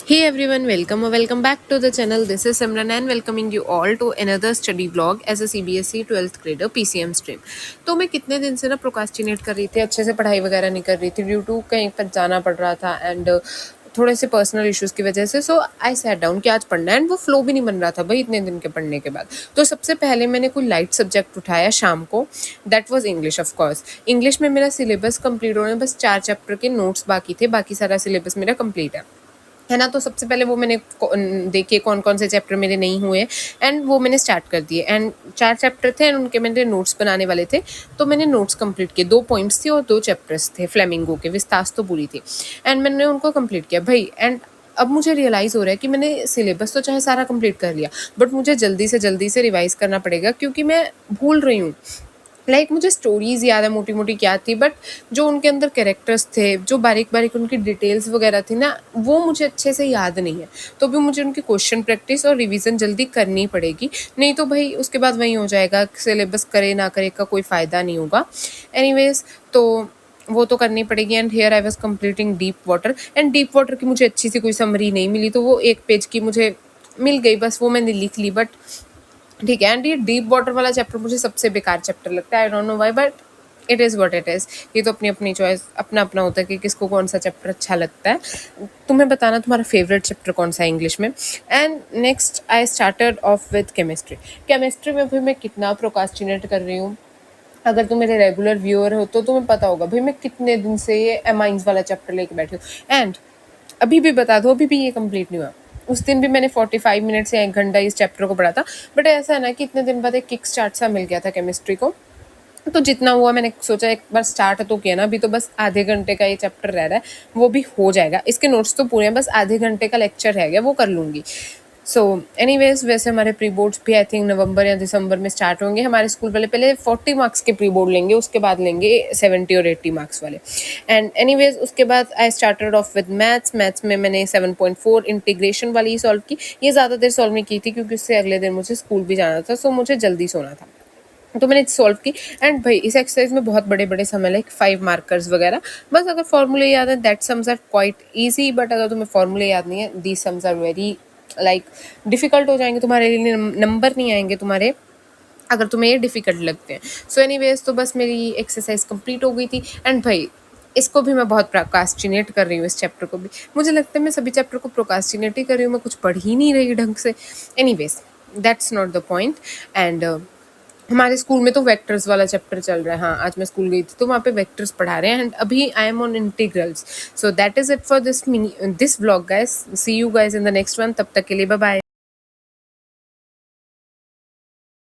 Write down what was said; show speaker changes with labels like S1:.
S1: Hey everyone, welcome or welcome back to the channel. This is Simran and welcoming you all to another study vlog as a CBSE 12th grader PCM stream. तो मैं कितने दिन से ना procrastinate कर रही थी, अच्छे से पढ़ाई वगैरह नहीं कर रही थी ड्यू टू कहीं पर जाना पड़ रहा था एंड थोड़े से पर्सनल इश्यूज़ की वजह से. सो आई सैट डाउन कि आज पढ़ना है एंड वो फ्लो भी नहीं बन रहा था भाई इतने दिन के पढ़ने के बाद. तो सबसे पहले मैंने कोई लाइट सब्जेक्ट उठाया शाम को. That was English. Of course English में मेरा सिलेबस कंप्लीट होने बस 4 चैप्टर के नोट्स बाकी थे, बाकी सारा सिलेबस मेरा कंप्लीट है ना. तो सबसे पहले वो मैंने देखे कौन कौन से चैप्टर मेरे नहीं हुए एंड वो मैंने स्टार्ट कर दिए. एंड 4 चैप्टर थे एंड उनके मेरे नोट्स बनाने वाले थे, तो मैंने नोट्स कंप्लीट किए. 2 पॉइंट्स थे और 2 चैप्टर्स थे फ्लेमिंगो के, विस्तास तो पूरी थी एंड मैंने उनको कंप्लीट किया भाई. एंड अब मुझे रियलाइज़ हो रहा है कि मैंने सिलेबस तो चाहे सारा कंप्लीट कर लिया, बट मुझे जल्दी से रिवाइज़ करना पड़ेगा क्योंकि मैं भूल रही हूँ. मुझे स्टोरीज़ याद है मोटी मोटी क्या थी, बट जो उनके अंदर कैरेक्टर्स थे, जो बारीक बारीक उनकी डिटेल्स वगैरह थी ना, वो मुझे अच्छे से याद नहीं है. तो भी मुझे उनकी क्वेश्चन प्रैक्टिस और रिवीजन जल्दी करनी पड़ेगी, नहीं तो भाई उसके बाद वही हो जाएगा, सिलेबस करे ना करे का कोई फ़ायदा नहीं होगा. एनीवेज, तो वो तो करनी पड़ेगी. And here I was completing deep water and deep water की मुझे अच्छी सी कोई समरी नहीं मिली, तो वो 1 पेज की मुझे मिल गई, बस वो मैंने लिख ली. बट ठीक है. एंड ये डीप वाटर वाला चैप्टर मुझे सबसे बेकार चैप्टर लगता है. I don't know why, but it is what it is. ये तो अपनी अपनी चॉइस, अपना अपना होता है कि किसको कौन सा चैप्टर अच्छा लगता है. तुम्हें बताना तुम्हारा फेवरेट चैप्टर कौन सा है इंग्लिश में. And next I started off with chemistry. Chemistry में भी मैं कितना प्रोकास्टिनेट कर रही हूँ. अगर तुम मेरे रेगुलर व्यूअर हो तो तुम्हें पता होगा भाई मैं कितने दिन से ये एमाइंस वाला चैप्टर लेके बैठी हूँ. एंड अभी भी बता दो, अभी भी ये कंप्लीट नहीं हुआ. उस दिन भी मैंने 45 मिनट या 1 घंटा इस चैप्टर को पढ़ा था, बट ऐसा है ना कि इतने दिन बाद एक किक स्टार्ट सा मिल गया था केमिस्ट्री को. तो जितना हुआ मैंने सोचा एक बार स्टार्ट तो किया ना, अभी तो बस आधे घंटे का ये चैप्टर रह रहा है, वो भी हो जाएगा. इसके नोट्स तो पूरे हैं, बस आधे घंटे का लेक्चर रह गया, वो कर लूँगी. सो एनीवेज, वैसे हमारे प्री बोर्ड्स भी आई थिंक नवंबर या दिसंबर में स्टार्ट होंगे. हमारे स्कूल वाले पहले 40 मार्क्स के प्री बोर्ड लेंगे, उसके बाद लेंगे 70 और 80 मार्क्स वाले. एंड एनीवेज उसके बाद I started off with maths. Maths में मैंने 7.4 इंटीग्रेशन वाली सॉल्व की. ये ज़्यादा देर सॉल्व नहीं की थी क्योंकि उससे अगले दिन मुझे स्कूल भी जाना था, सो मुझे जल्दी सोना था, तो मैंने सॉल्व की. एंड भाई इस एक्सरसाइज में बहुत बड़े बड़े समय लाइक 5 मार्कर्स वगैरह. बस अगर फॉर्मूले याद है that sums are quite easy, but अगर तुम्हें फॉर्मूले याद नहीं है the sums are very like difficult हो जाएंगे तुम्हारे लिए. नंबर नहीं आएंगे तुम्हारे अगर तुम्हें ये डिफ़िकल्ट लगते हैं. सो एनीवेज, तो बस मेरी एक्सरसाइज कंप्लीट हो गई थी. एंड भाई इसको भी मैं बहुत प्रोकास्टिनेट कर रही हूँ, इस चैप्टर को भी. मुझे लगता है मैं सभी चैप्टर को प्रोकास्टिनेट ही कर रही हूँ, मैं कुछ पढ़ ही नहीं रही ढंग से. Anyways, that's not the point. And हमारे स्कूल में तो वेक्टर्स वाला चैप्टर चल रहा है. हाँ, आज मैं स्कूल गई थी तो वहाँ पे वेक्टर्स पढ़ा रहे हैं एंड अभी I am on integrals. So that is it for this vlog guys. See you guys in the next one. तब तक के लिए बाय बाय.